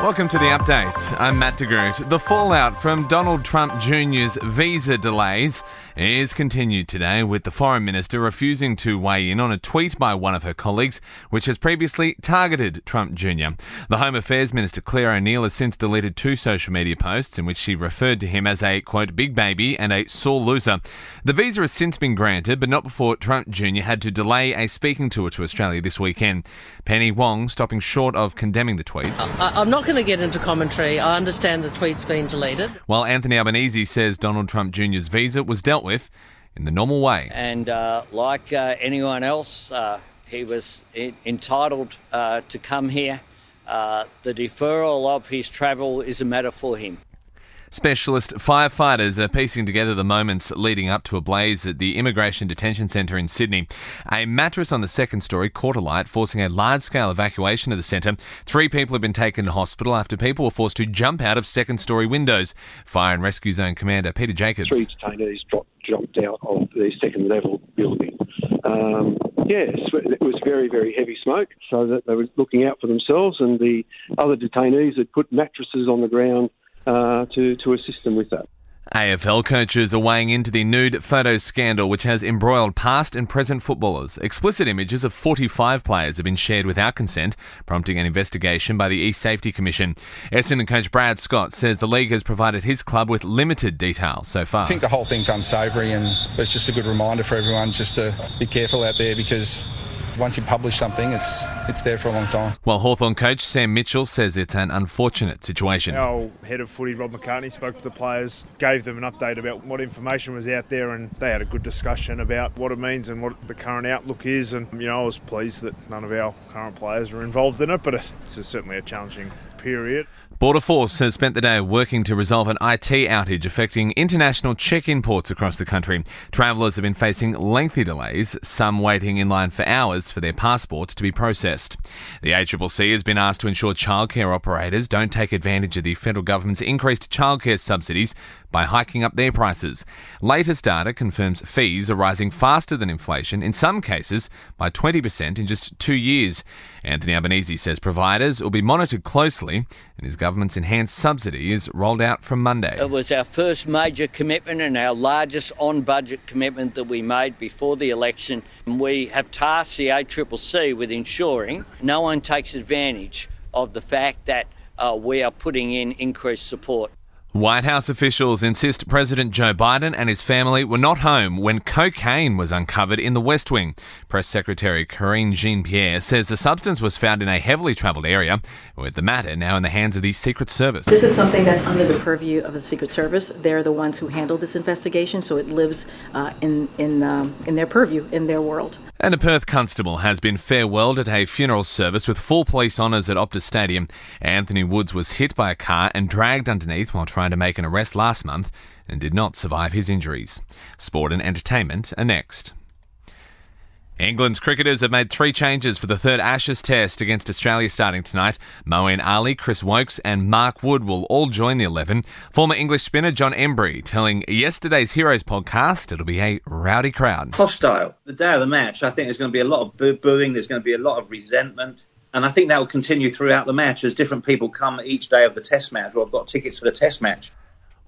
Welcome to the update. I'm Matt DeGroot. The fallout from Donald Trump Jr.'s visa delays is continued today, with the Foreign Minister refusing to weigh in on a tweet by one of her colleagues, which has previously targeted Trump Jr. The Home Affairs Minister, Claire O'Neill, has since deleted two social media posts in which she referred to him as a, quote, big baby and a sore loser. The visa has since been granted, but not before Trump Jr. had to delay a speaking tour to Australia this weekend. Penny Wong stopping short of condemning the tweets. I'm not going to get into commentary. I understand the tweet's been deleted. While Anthony Albanese says Donald Trump Jr.'s visa was dealt with in the normal way. And like anyone else, he was entitled to come here. The deferral of his travel is a matter for him. Specialist firefighters are piecing together the moments leading up to a blaze at the Immigration Detention centre in Sydney. A mattress on the second story caught alight, forcing a large-scale evacuation of the centre. 3 people have been taken to hospital after people were forced to jump out of second-story windows. Fire and Rescue Zone Commander Peter Jacobs. 3 detainees jumped out of the second-level building. It was very, very heavy smoke, so that they were looking out for themselves, and the other detainees had put mattresses on the ground to assist them with that. AFL coaches are weighing into the nude photo scandal, which has embroiled past and present footballers. Explicit images of 45 players have been shared without consent, prompting an investigation by the East Safety Commission. Essendon coach Brad Scott says the league has provided his club with limited detail so far. I think the whole thing's unsavoury, and it's just a good reminder for everyone just to be careful out there, because once you publish something, it's there for a long time. While Hawthorn coach Sam Mitchell says it's an unfortunate situation. Our head of footy, Rob McCartney, spoke to the players, gave them an update about what information was out there, and they had a good discussion about what it means and what the current outlook is. And, I was pleased that none of our current players were involved in it, but it's certainly a challenging period. Border Force has spent the day working to resolve an IT outage affecting international check-in ports across the country. Travellers have been facing lengthy delays, some waiting in line for hours for their passports to be processed. The ACCC has been asked to ensure childcare operators don't take advantage of the federal government's increased childcare subsidies by hiking up their prices. Latest data confirms fees are rising faster than inflation, in some cases by 20% in just 2 years. Anthony Albanese says providers will be monitored closely, and his government's enhanced subsidy is rolled out from Monday. It was our first major commitment and our largest on-budget commitment that we made before the election. We have tasked the ACCC with ensuring no one takes advantage of the fact that we are putting in increased support. White House officials insist President Joe Biden and his family were not home when cocaine was uncovered in the West Wing. Press Secretary Karine Jean-Pierre says the substance was found in a heavily travelled area, with the matter now in the hands of the Secret Service. This is something that's under the purview of the Secret Service. They're the ones who handle this investigation, so it lives in their purview, in their world. And a Perth constable has been farewelled at a funeral service with full police honours at Optus Stadium. Anthony Woods was hit by a car and dragged underneath while trying to make an arrest last month and did not survive his injuries. Sport and entertainment are next. England's cricketers have made 3 changes for the third Ashes test against Australia starting tonight. Moeen Ali, Chris Wokes and Mark Wood will all join the 11. Former English spinner John Embry telling yesterday's Heroes podcast it'll be a rowdy crowd. Hostile. The day of the match, I think there's going to be a lot of booing, there's going to be a lot of resentment. And I think that will continue throughout the match as different people come each day of the test match, or have got tickets for the test match.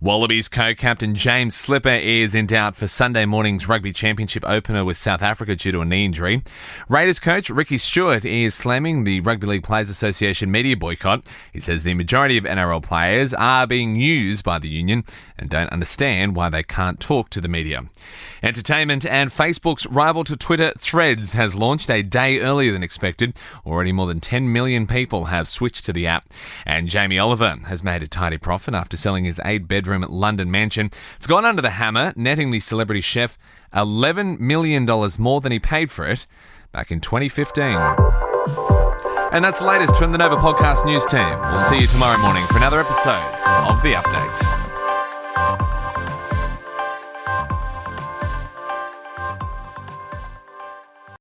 Wallabies co-captain James Slipper is in doubt for Sunday morning's Rugby Championship opener with South Africa due to a knee injury. Raiders coach Ricky Stewart is slamming the Rugby League Players Association media boycott. He says the majority of NRL players are being used by the union and don't understand why they can't talk to the media. Entertainment, and Facebook's rival to Twitter, Threads, has launched a day earlier than expected. Already more than 10 million people have switched to the app. And Jamie Oliver has made a tidy profit after selling his 8-bedroom London mansion. It's gone under the hammer, netting the celebrity chef $11 million more than he paid for it back in 2015. And that's the latest from the Nova Podcast News team. We'll see you tomorrow morning for another episode of The Update.